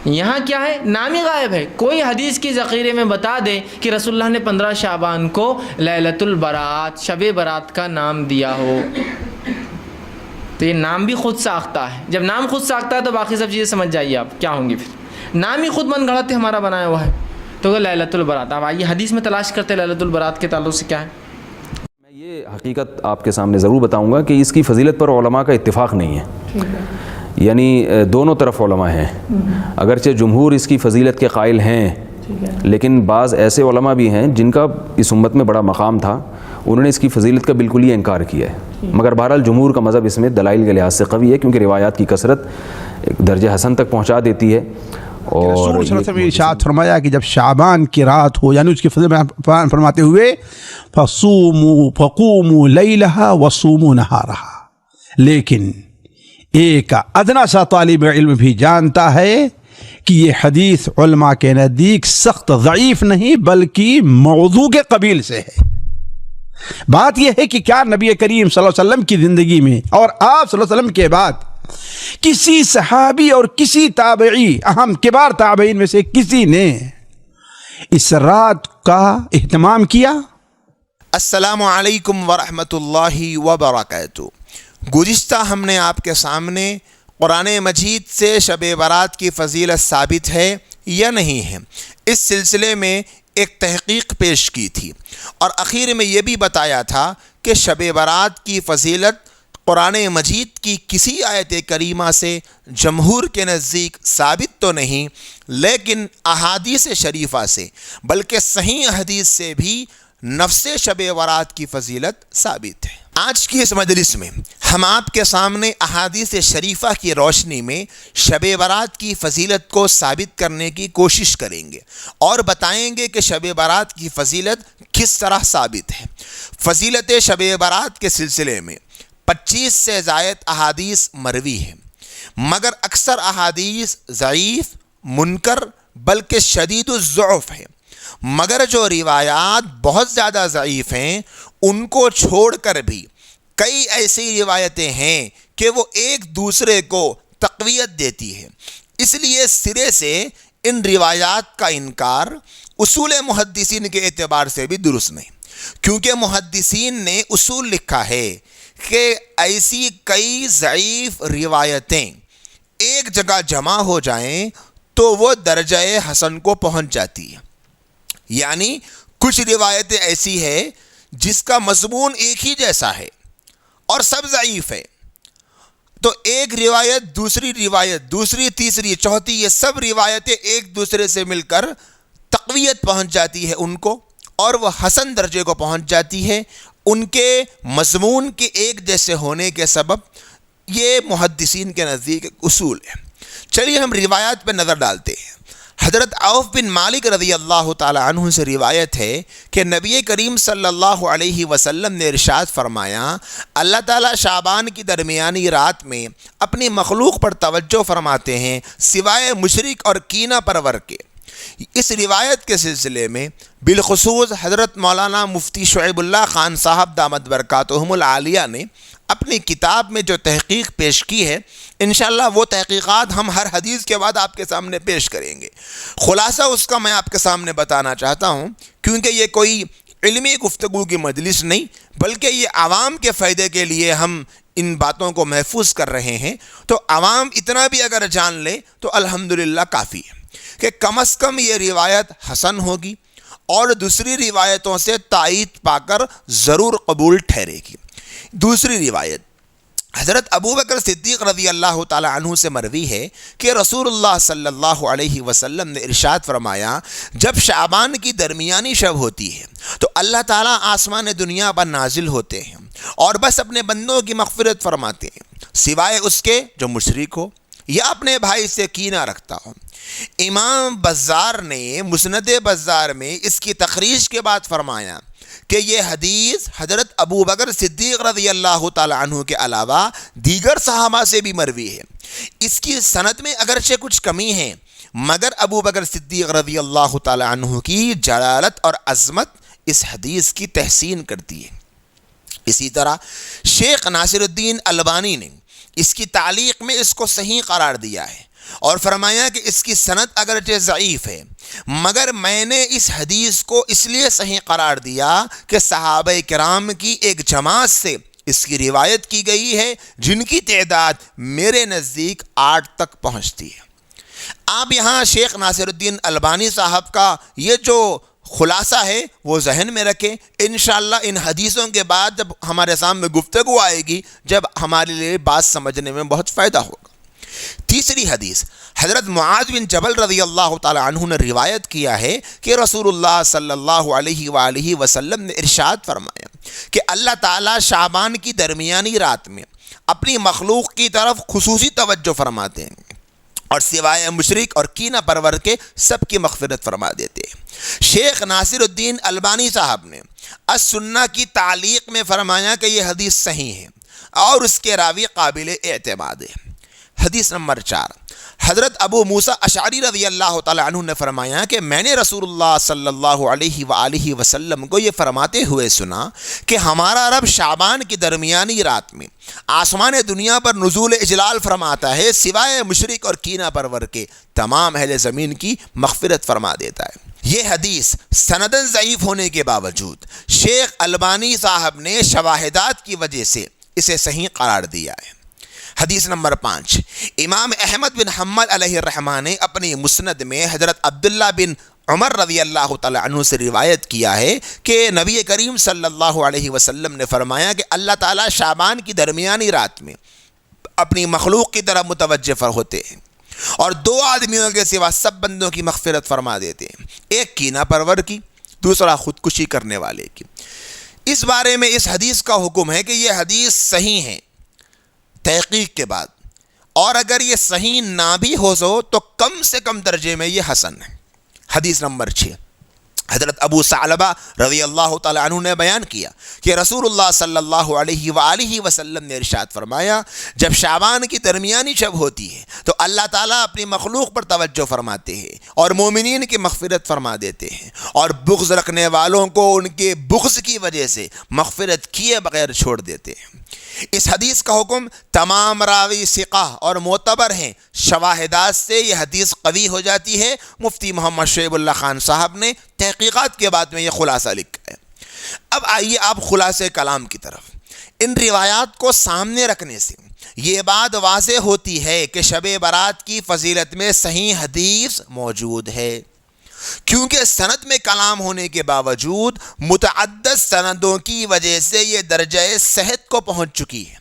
یہاں کیا ہے؟ نام ہی غائب ہے. کوئی حدیث کی ذخیرے میں بتا دے کہ رسول اللہ نے 15 شعبان کو لیلۃ البرات، شب برات کا نام دیا ہو. تو یہ نام بھی خود ساختہ ہے. جب نام خود ساختہ ہے تو باقی سب چیزیں سمجھ جائیے آپ کیا ہوں گی. پھر نام ہی خود من گھڑت ہمارا بنایا ہوا ہے. تو لیلۃ البرات، اب آئیے حدیث میں تلاش کرتے لیلۃ البرات کے تعلق سے کیا ہے. میں یہ حقیقت آپ کے سامنے ضرور بتاؤں گا کہ اس کی فضیلت پر علماء کا اتفاق نہیں ہے. یعنی دونوں طرف علماء ہیں. اگرچہ جمہور اس کی فضیلت کے قائل ہیں، لیکن بعض ایسے علماء بھی ہیں جن کا اس امت میں بڑا مقام تھا، انہوں نے اس کی فضیلت کا بالکل ہی انکار کیا ہے. مگر بہرحال جمہور کا مذہب اس میں دلائل کے لحاظ سے قوی ہے، کیونکہ روایات کی کثرت درجہ حسن تک پہنچا دیتی ہے. اور رسول صلی اللہ علیہ وسلم نے ارشاد فرمایا کہ جب شعبان کی رات ہو، یعنی اس کی فضیلت فرماتے ہوئے فصوموا فقوموا لیلہا وصوموا نہارہا، لیکن ایک ادنا سا طالب علم بھی جانتا ہے کہ یہ حدیث علماء کے نزدیک سخت ضعیف نہیں بلکہ موضوع کے قبیل سے ہے. بات یہ ہے کہ کیا نبی کریم صلی اللہ علیہ وسلم کی زندگی میں اور آپ صلی اللہ علیہ وسلم کے بعد کسی صحابی اور کسی تابعی، اہم کبار تابعین میں سے کسی نے اس رات کا اہتمام کیا؟ السلام علیکم ورحمۃ اللہ وبرکاتہ. گزشتہ ہم نے آپ کے سامنے قرآن مجید سے شب برات کی فضیلت ثابت ہے یا نہیں ہے اس سلسلے میں ایک تحقیق پیش کی تھی، اور اخیر میں یہ بھی بتایا تھا کہ شب برات کی فضیلت قرآن مجید کی کسی آیت کریمہ سے جمہور کے نزدیک ثابت تو نہیں، لیکن احادیث شریفہ سے بلکہ صحیح حدیث سے بھی نفس شب برات کی فضیلت ثابت ہے. آج کی اس مجلس میں ہم آپ کے سامنے احادیث شریفہ کی روشنی میں شب برات کی فضیلت کو ثابت کرنے کی کوشش کریں گے اور بتائیں گے کہ شب برات کی فضیلت کس طرح ثابت ہے. فضیلت شب برات کے سلسلے میں 25 سے زائد احادیث مروی ہیں، مگر اکثر احادیث ضعیف، منکر بلکہ شدید الضعف ہیں. مگر جو روایات بہت زیادہ ضعیف ہیں ان کو چھوڑ کر بھی کئی ایسی روایتیں ہیں کہ وہ ایک دوسرے کو تقویت دیتی ہے. اس لیے سرے سے ان روایات کا انکار اصول محدثین کے اعتبار سے بھی درست نہیں، کیونکہ محدثین نے اصول لکھا ہے کہ ایسی کئی ضعیف روایتیں ایک جگہ جمع ہو جائیں تو وہ درجہ حسن کو پہنچ جاتی ہے. یعنی کچھ روایتیں ایسی ہے جس کا مضمون ایک ہی جیسا ہے اور سب ضعیف ہے، تو ایک روایت دوسری تیسری چوتھی، یہ سب روایتیں ایک دوسرے سے مل کر تقویت پہنچ جاتی ہے ان کو، اور وہ حسن درجے کو پہنچ جاتی ہے ان کے مضمون کے ایک جیسے ہونے کے سبب. یہ محدثین کے نزدیک ایک اصول ہے. چلیے ہم روایات پہ نظر ڈالتے ہیں. حضرت عوف بن مالک رضی اللہ تعالی عنہ سے روایت ہے کہ نبی کریم صلی اللہ علیہ وسلم نے ارشاد فرمایا، اللہ تعالیٰ شعبان کی درمیانی رات میں اپنی مخلوق پر توجہ فرماتے ہیں سوائے مشرک اور کینہ پرور کے. اس روایت کے سلسلے میں بالخصوص حضرت مولانا مفتی شعیب اللہ خان صاحب دامت برکاتہم العالیہ نے اپنی کتاب میں جو تحقیق پیش کی ہے، انشاءاللہ وہ تحقیقات ہم ہر حدیث کے بعد آپ کے سامنے پیش کریں گے. خلاصہ اس کا میں آپ کے سامنے بتانا چاہتا ہوں، کیونکہ یہ کوئی علمی گفتگو کی مجلس نہیں بلکہ یہ عوام کے فائدے کے لیے ہم ان باتوں کو محفوظ کر رہے ہیں. تو عوام اتنا بھی اگر جان لے تو الحمدللہ کافی ہے کہ کم از کم یہ روایت حسن ہوگی اور دوسری روایتوں سے تائید پا کر ضرور قبول ٹھہرے گی. دوسری روایت حضرت ابو بکر صدیق رضی اللہ تعالی عنہ سے مروی ہے کہ رسول اللہ صلی اللہ علیہ وسلم نے ارشاد فرمایا، جب شعبان کی درمیانی شب ہوتی ہے تو اللہ تعالیٰ آسمان دنیا پر نازل ہوتے ہیں اور بس اپنے بندوں کی مغفرت فرماتے ہیں سوائے اس کے جو مشرک ہو یا اپنے بھائی سے کینہ رکھتا ہو. امام بزار نے مسند بزار میں اس کی تخریج کے بعد فرمایا کہ یہ حدیث حضرت ابو بکر صدیق رضی اللہ تعالی عنہ کے علاوہ دیگر صحابہ سے بھی مروی ہے. اس کی سند میں اگرچہ کچھ کمی ہے مگر ابو بکر صدیق رضی اللہ تعالی عنہ کی جلالت اور عظمت اس حدیث کی تحسین کرتی ہے. اسی طرح شیخ ناصر الدین البانی نے اس کی تعلیق میں اس کو صحیح قرار دیا ہے اور فرمایا کہ اس کی سند اگرچہ ضعیف ہے مگر میں نے اس حدیث کو اس لیے صحیح قرار دیا کہ صحابہ کرام کی ایک جماعت سے اس کی روایت کی گئی ہے جن کی تعداد میرے نزدیک 8 تک پہنچتی ہے۔ آپ یہاں شیخ ناصر الدین البانی صاحب کا یہ جو خلاصہ ہے وہ ذہن میں رکھیں، انشاءاللہ ان حدیثوں کے بعد جب ہمارے سامنے گفتگو آئے گی جب ہمارے لیے بات سمجھنے میں بہت فائدہ ہوگا۔ تیسری حدیث، حضرت معاذ بن جبل رضی اللہ تعالی عنہ نے روایت کیا ہے کہ رسول اللہ صلی اللہ علیہ وآلہ وسلم نے ارشاد فرمایا کہ اللہ تعالیٰ شعبان کی درمیانی رات میں اپنی مخلوق کی طرف خصوصی توجہ فرماتے ہیں اور سوائے مشرک اور کینہ پرور کے سب کی مغفرت فرما دیتے ہیں۔ شیخ ناصر الدین البانی صاحب نے السنہ کی تعلیق میں فرمایا کہ یہ حدیث صحیح ہے اور اس کے راوی قابل اعتماد ہے۔ حدیث نمبر 4، حضرت ابو موسیٰ اشعری رضی اللہ تعالی عنہ نے فرمایا کہ میں نے رسول اللہ صلی اللہ علیہ وآلہ وسلم کو یہ فرماتے ہوئے سنا کہ ہمارا رب شعبان کی درمیانی رات میں آسمان دنیا پر نزول اجلال فرماتا ہے، سوائے مشرک اور کینہ پرور کے تمام اہل زمین کی مغفرت فرما دیتا ہے۔ یہ حدیث سندن ضعیف ہونے کے باوجود شیخ البانی صاحب نے شواہدات کی وجہ سے اسے صحیح قرار دیا ہے۔ حدیث نمبر 5، امام احمد بن حنبل علیہ الرحمہ نے اپنی مسند میں حضرت عبداللہ بن عمر رضی اللہ تعالی عنہ سے روایت کیا ہے کہ نبی کریم صلی اللہ علیہ وسلم نے فرمایا کہ اللہ تعالیٰ شعبان کی درمیانی رات میں اپنی مخلوق کی طرف متوجہ ہوتے ہیں اور 2 آدمیوں کے سوا سب بندوں کی مغفرت فرما دیتے ہیں، ایک کینہ پرور کی، دوسرا خودکشی کرنے والے کی۔ اس بارے میں اس حدیث کا حکم ہے کہ یہ حدیث صحیح ہے تحقیق کے بعد، اور اگر یہ صحیح نہ بھی ہو تو کم سے کم درجے میں یہ حسن ہے۔ حدیث نمبر 6، حضرت ابو ثعلبہ رضی اللہ تعالی عنہ نے بیان کیا کہ رسول اللہ صلی اللہ علیہ وآلہ وسلم نے ارشاد فرمایا جب شعبان کی درمیانی شب ہوتی ہے تو اللہ تعالیٰ اپنی مخلوق پر توجہ فرماتے ہیں اور مومنین کی مغفرت فرما دیتے ہیں اور بغض رکھنے والوں کو ان کے بغض کی وجہ سے مغفرت کیے بغیر چھوڑ دیتے ہیں۔ اس حدیث کا حکم تمام راوی ثقہ اور معتبر ہیں، شواہدات سے یہ حدیث قوی ہو جاتی ہے۔ مفتی محمد شعیب اللہ خان صاحب نے تحقیقات کے بعد میں یہ خلاصہ لکھا ہے۔ اب آئیے آپ خلاصے کلام کی طرف۔ ان روایات کو سامنے رکھنے سے یہ بات واضح ہوتی ہے کہ شب برات کی فضیلت میں صحیح حدیث موجود ہے، کیونکہ سند میں کلام ہونے کے باوجود متعدد سندوں کی وجہ سے یہ درجہ صحت کو پہنچ چکی ہے،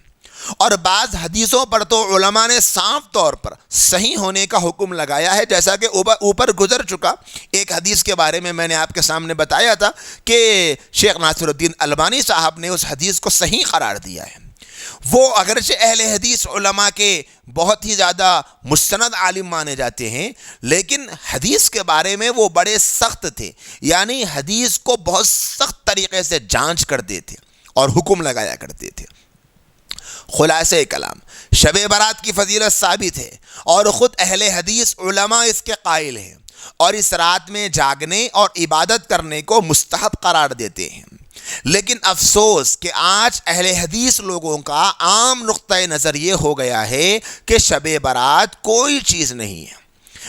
اور بعض حدیثوں پر تو علماء نے صاف طور پر صحیح ہونے کا حکم لگایا ہے، جیسا کہ اوپر گزر چکا۔ ایک حدیث کے بارے میں نے آپ کے سامنے بتایا تھا کہ شیخ ناصر الدین البانی صاحب نے اس حدیث کو صحیح قرار دیا ہے۔ وہ اگرچہ اہل حدیث علماء کے بہت ہی زیادہ مستند عالم مانے جاتے ہیں، لیکن حدیث کے بارے میں وہ بڑے سخت تھے، یعنی حدیث کو بہت سخت طریقے سے جانچ کرتے تھے اور حکم لگایا کرتے تھے۔ خلاصہ کلام، شب برات کی فضیلت ثابت ہے اور خود اہل حدیث علماء اس کے قائل ہیں اور اس رات میں جاگنے اور عبادت کرنے کو مستحب قرار دیتے ہیں، لیکن افسوس کہ آج اہل حدیث لوگوں کا عام نقطۂ نظر یہ ہو گیا ہے کہ شب برات کوئی چیز نہیں ہے۔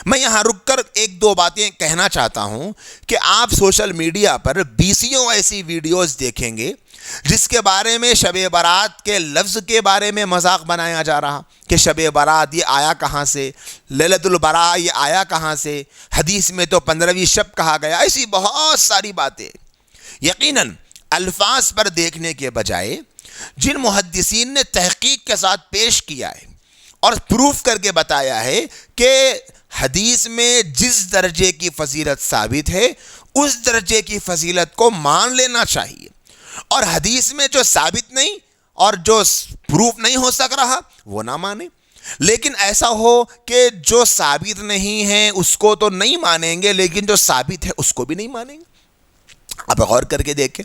میں یہاں رک کر 1-2 باتیں کہنا چاہتا ہوں کہ آپ سوشل میڈیا پر 20 ایسی ویڈیوز دیکھیں گے جس کے بارے میں شب برات کے لفظ کے بارے میں مذاق بنایا جا رہا کہ شب برات یہ آیا کہاں سے، لیلۃ البراء یہ آیا کہاں سے، حدیث میں تو 15ویں شب کہا گیا، ایسی بہت ساری باتیں۔ یقیناً الفاظ پر دیکھنے کے بجائے جن محدثین نے تحقیق کے ساتھ پیش کیا ہے اور پروف کر کے بتایا ہے کہ حدیث میں جس درجے کی فضیلت ثابت ہے اس درجے کی فضیلت کو مان لینا چاہیے، اور حدیث میں جو ثابت نہیں اور جو پروف نہیں ہو سک رہا وہ نہ مانے۔ لیکن ایسا ہو کہ جو ثابت نہیں ہے اس کو تو نہیں مانیں گے، لیکن جو ثابت ہے اس کو بھی نہیں مانیں گے۔ آپ غور کر کے دیکھیں،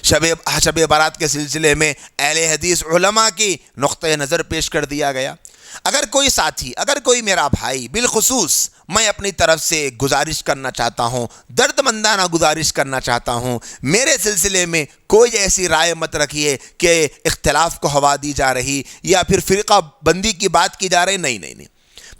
شب برات کے سلسلے میں اہل حدیث علماء کی نقطۂ نظر پیش کر دیا گیا۔ اگر کوئی ساتھی، اگر کوئی میرا بھائی، بالخصوص میں اپنی طرف سے گزارش کرنا چاہتا ہوں، درد مندانہ گزارش کرنا چاہتا ہوں، میرے سلسلے میں کوئی ایسی رائے مت رکھیے کہ اختلاف کو ہوا دی جا رہی یا پھر فرقہ بندی کی بات کی جا رہی، نہیں۔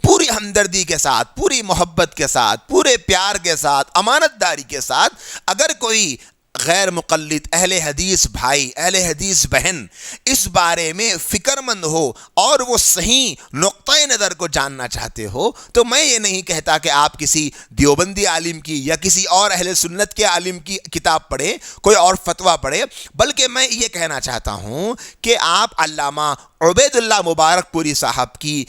پوری ہمدردی کے ساتھ، پوری محبت کے ساتھ، پورے پیار کے ساتھ، امانت داری کے ساتھ اگر کوئی غیر مقلد اہل حدیث بھائی، اہل حدیث بہن اس بارے میں فکر مند ہو اور وہ صحیح نقطۂ نظر کو جاننا چاہتے ہو، تو میں یہ نہیں کہتا کہ آپ کسی دیوبندی عالم کی یا کسی اور اہل سنت کے عالم کی کتاب پڑھیں، کوئی اور فتویٰ پڑھیں، بلکہ میں یہ کہنا چاہتا ہوں کہ آپ علامہ عبید اللہ مبارک پوری صاحب کی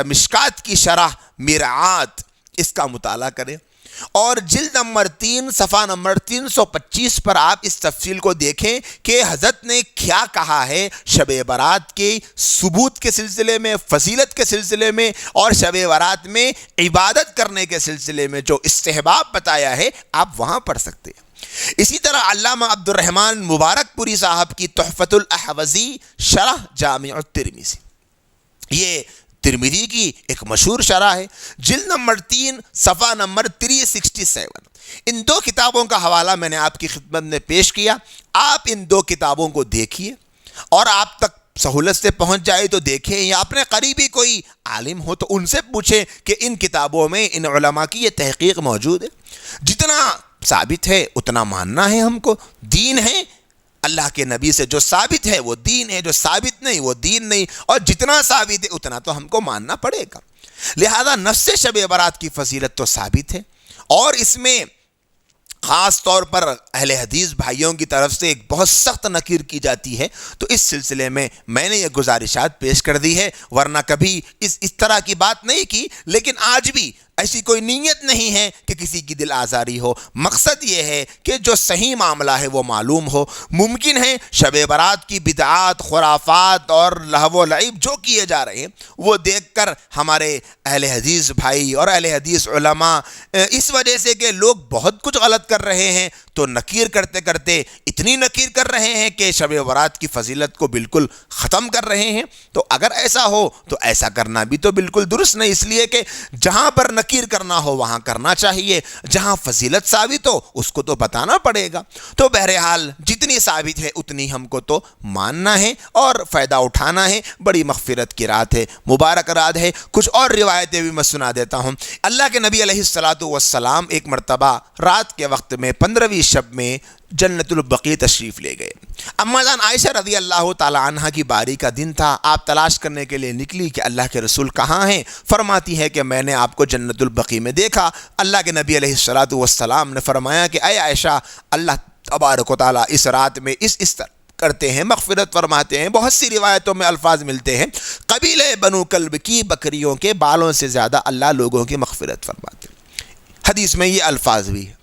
مشکات کی شرح مرعات اس کا مطالعہ کریں، اور جلد نمبر 3 صفحہ نمبر 325 پر آپ اس تفصیل کو دیکھیں کہ حضرت نے کیا کہا ہے شب برات کے ثبوت کے سلسلے میں، فضیلت کے سلسلے میں، اور شب برات میں عبادت کرنے کے سلسلے میں جو استحباب بتایا ہے آپ وہاں پڑھ سکتے ہیں۔ اسی طرح علامہ عبد الرحمن مبارک پوری صاحب کی تحفۃ الاحوذی شرح جامع الترمذی، یہ ترمذی کی ایک مشہور شرح ہے، جلد نمبر 3 صفحہ نمبر 367۔ ان دو کتابوں کا حوالہ میں نے آپ کی خدمت میں پیش کیا، آپ ان دو کتابوں کو دیکھیے، اور آپ تک سہولت سے پہنچ جائے تو دیکھیں، یا اپنے قریبی کوئی عالم ہو تو ان سے پوچھیں کہ ان کتابوں میں ان علماء کی یہ تحقیق موجود ہے۔ جتنا ثابت ہے اتنا ماننا ہے ہم کو، دین ہے اللہ کے نبی سے جو ثابت ہے وہ دین ہے، جو ثابت نہیں وہ دین نہیں، اور جتنا ثابت ہے اتنا تو ہم کو ماننا پڑے گا۔ لہذا نفس شب برات کی فضیلت تو ثابت ہے، اور اس میں خاص طور پر اہل حدیث بھائیوں کی طرف سے ایک بہت سخت نکیر کی جاتی ہے، تو اس سلسلے میں میں نے یہ گزارشات پیش کر دی ہے، ورنہ کبھی اس طرح کی بات نہیں کی، لیکن آج بھی ایسی کوئی نیت نہیں ہے کہ کسی کی دل آزاری ہو۔ مقصد یہ ہے کہ جو صحیح معاملہ ہے وہ معلوم ہو۔ ممکن ہے شب برات کی بدعات، خرافات اور لہو و لعب جو کیے جا رہے ہیں وہ دیکھ کر ہمارے اہل حدیث بھائی اور اہل حدیث علماء اس وجہ سے کہ لوگ بہت کچھ غلط کر رہے ہیں تو نکیر کرتے کرتے اتنی نکیر کر رہے ہیں کہ شب برات کی فضیلت کو بالکل ختم کر رہے ہیں۔ تو اگر ایسا ہو تو ایسا کرنا بھی تو بالکل درست نہیں، اس لیے کہ جہاں پر نکیر کرنا ہو وہاں کرنا چاہیے، جہاں فضیلت ثابت ہو اس کو تو بتانا پڑے گا۔ تو بہرحال جتنی ثابت ہے اتنی ہم کو تو ماننا ہے اور فائدہ اٹھانا ہے۔ بڑی مغفرت کی رات ہے، مبارک رات ہے۔ کچھ اور روایتیں بھی میں سنا دیتا ہوں۔ اللہ کے نبی علیہ السلام ایک مرتبہ رات کے وقت میں 15ویں شب میں جنت البقیع تشریف لے گئے۔ اما جان عائشہ رضی اللہ تعالی عنہ کی باری کا دن تھا، آپ تلاش کرنے کے لیے نکلی کہ اللہ کے رسول کہاں ہیں۔ فرماتی ہے کہ میں نے آپ کو جنت البقیع میں دیکھا۔ اللہ کے نبی علیہ السلام نے فرمایا کہ اے عائشہ، اللہ تبارک و تعالی اس رات میں اس طرح کرتے ہیں، مغفرت فرماتے ہیں۔ بہت سی روایتوں میں الفاظ ملتے ہیں، قبیلہ بنو کلب کی بکریوں کے بالوں سے زیادہ اللہ لوگوں کی مغفرت فرماتے ہیں۔ حدیث میں یہ الفاظ بھی ہے۔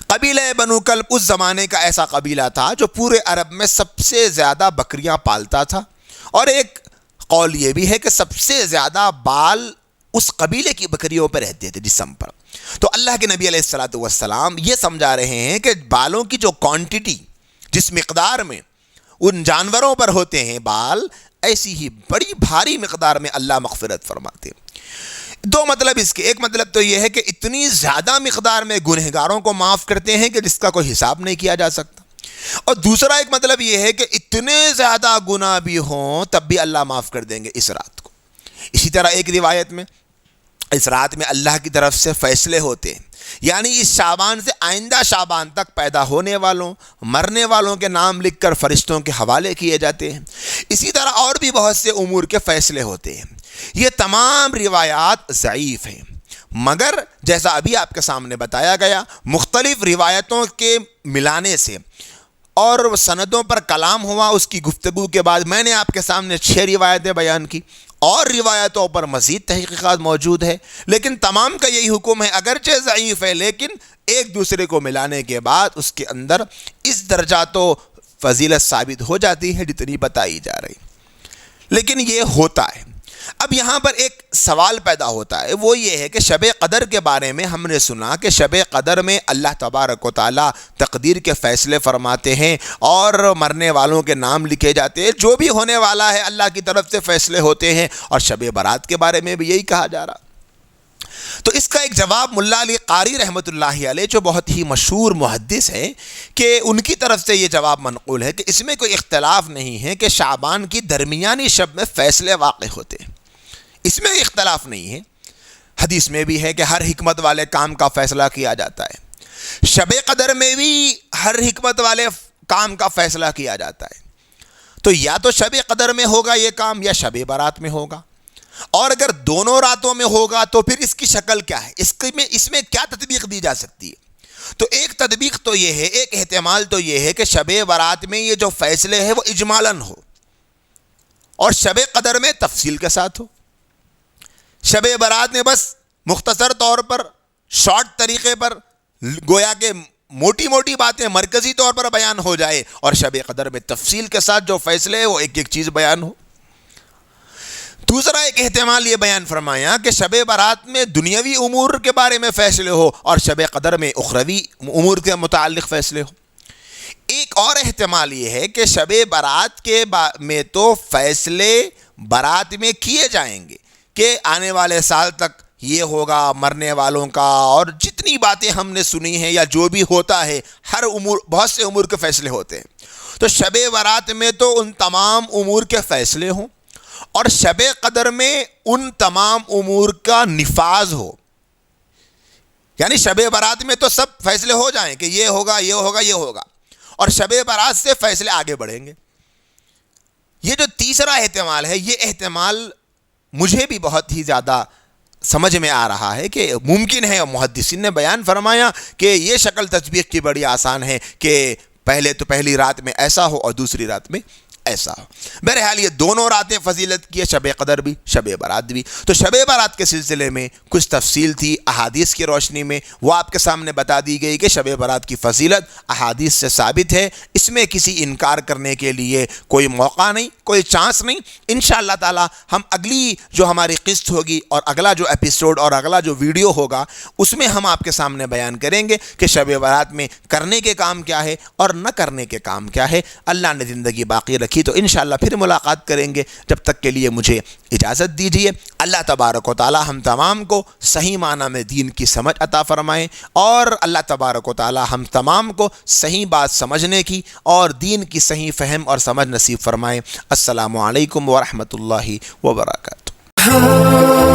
قبیلہ بنو کلب اس زمانے کا ایسا قبیلہ تھا جو پورے عرب میں سب سے زیادہ بکریاں پالتا تھا، اور ایک قول یہ بھی ہے کہ سب سے زیادہ بال اس قبیلے کی بکریوں پر رہتے تھے جسم پر۔ تو اللہ کے نبی علیہ السلام یہ سمجھا رہے ہیں کہ بالوں کی جو کوانٹٹی، جس مقدار میں ان جانوروں پر ہوتے ہیں بال، ایسی ہی بڑی بھاری مقدار میں اللہ مغفرت فرماتے ہیں۔ دو مطلب اس کے، ایک مطلب تو یہ ہے کہ اتنی زیادہ مقدار میں گنہگاروں کو معاف کرتے ہیں کہ جس کا کوئی حساب نہیں کیا جا سکتا، اور دوسرا ایک مطلب یہ ہے کہ اتنے زیادہ گناہ بھی ہوں تب بھی اللہ معاف کر دیں گے اس رات کو۔ اسی طرح ایک روایت میں اس رات میں اللہ کی طرف سے فیصلے ہوتے ہیں، یعنی اس شعبان سے آئندہ شعبان تک پیدا ہونے والوں، مرنے والوں کے نام لکھ کر فرشتوں کے حوالے کیے جاتے ہیں۔ اسی طرح اور بھی بہت سے امور کے فیصلے ہوتے ہیں۔ یہ تمام روایات ضعیف ہیں، مگر جیسا ابھی آپ کے سامنے بتایا گیا، مختلف روایتوں کے ملانے سے اور سندوں پر کلام ہوا، اس کی گفتگو کے بعد میں نے آپ کے سامنے 6 روایتیں بیان کی، اور روایتوں پر مزید تحقیقات موجود ہے، لیکن تمام کا یہی حکم ہے، اگرچہ ضعیف ہے لیکن ایک دوسرے کو ملانے کے بعد اس کے اندر اس درجہ تو فضیلت ثابت ہو جاتی ہے جتنی بتائی جا رہی، لیکن یہ ہوتا ہے۔ اب یہاں پر ایک سوال پیدا ہوتا ہے، وہ یہ ہے کہ شب قدر کے بارے میں ہم نے سنا کہ شب قدر میں اللہ تبارک و تعالیٰ تقدیر کے فیصلے فرماتے ہیں اور مرنے والوں کے نام لکھے جاتے ہیں، جو بھی ہونے والا ہے اللہ کی طرف سے فیصلے ہوتے ہیں، اور شب برات کے بارے میں بھی یہی کہا جا رہا۔ تو اس کا ایک جواب ملا علی قاری رحمۃ اللہ علیہ، جو بہت ہی مشہور محدث ہیں، کہ ان کی طرف سے یہ جواب منقول ہے کہ اس میں کوئی اختلاف نہیں ہے کہ شعبان کی درمیانی شب میں فیصلے واقع ہوتے ہیں، اس میں اختلاف نہیں ہے. حدیث میں بھی ہے کہ ہر حکمت والے کام کا فیصلہ کیا جاتا ہے. شب قدر میں بھی ہر حکمت والے کام کا فیصلہ کیا جاتا ہے. تو یا تو شب قدر میں ہوگا یہ کام یا شب برات میں ہوگا. اور اگر دونوں راتوں میں ہوگا تو پھر اس کی شکل کیا ہے, اس میں کیا تطبیق دی جا سکتی ہے؟ تو ایک تطبیق تو یہ ہے, ایک احتمال تو یہ ہے کہ شب برات میں یہ جو فیصلے ہیں وہ اجمالاً ہو اور شب قدر میں تفصیل کے ساتھ ہو. شب برات میں بس مختصر طور پر شارٹ طریقے پر گویا کہ موٹی موٹی باتیں مرکزی طور پر بیان ہو جائے, اور شب قدر میں تفصیل کے ساتھ جو فیصلے ہیں وہ ایک ایک چیز بیان ہو. دوسرا ایک احتمال یہ بیان فرمایا کہ شب برات میں دنیاوی امور کے بارے میں فیصلے ہو اور شب قدر میں اخروی امور کے متعلق فیصلے ہو. ایک اور احتمال یہ ہے کہ شب برات کے میں تو فیصلے برات میں کیے جائیں گے کہ آنے والے سال تک یہ ہوگا, مرنے والوں کا, اور جتنی باتیں ہم نے سنی ہیں یا جو بھی ہوتا ہے ہر امور, بہت سے امور کے فیصلے ہوتے ہیں. تو شب برات میں تو ان تمام امور کے فیصلے ہوں اور شب قدر میں ان تمام امور کا نفاذ ہو. یعنی شب برات میں تو سب فیصلے ہو جائیں کہ یہ ہوگا یہ ہوگا یہ ہوگا, اور شب برات سے فیصلے آگے بڑھیں گے. یہ جو تیسرا احتمال ہے, یہ احتمال مجھے بھی بہت ہی زیادہ سمجھ میں آ رہا ہے کہ ممکن ہے. محدثین نے بیان فرمایا کہ یہ شکل تطبیق کی بڑی آسان ہے کہ پہلے تو پہلی رات میں ایسا ہو اور دوسری رات میں ایسا ہو. بہرحال یہ دونوں راتیں فضیلت کی ہے, شب قدر بھی شب برات بھی. تو شب برات کے سلسلے میں کچھ تفصیل تھی احادیث کی روشنی میں, وہ آپ کے سامنے بتا دی گئی کہ شب برات کی فضیلت احادیث سے ثابت ہے. اس میں کسی انکار کرنے کے لیے کوئی موقع نہیں, کوئی چانس نہیں. انشاءاللہ تعالی ہم اگلی جو ہماری قسط ہوگی اور اگلا جو ایپیسوڈ اور اگلا جو ویڈیو ہوگا اس میں ہم آپ کے سامنے بیان کریں گے کہ شب برات میں کرنے کے کام کیا ہے اور نہ کرنے کے کام کیا ہے. اللہ نے زندگی باقی رکھی تو انشاءاللہ پھر ملاقات کریں گے. جب تک کے لیے مجھے اجازت دیجیے. اللہ تبارک و تعالی ہم تمام کو صحیح معنی میں دین کی سمجھ عطا فرمائیں, اور اللہ تبارک و تعالی ہم تمام کو صحیح بات سمجھنے کی اور دین کی صحیح فہم اور سمجھ نصیب فرمائیں. السلام علیکم ورحمۃ اللہ وبرکاتہ.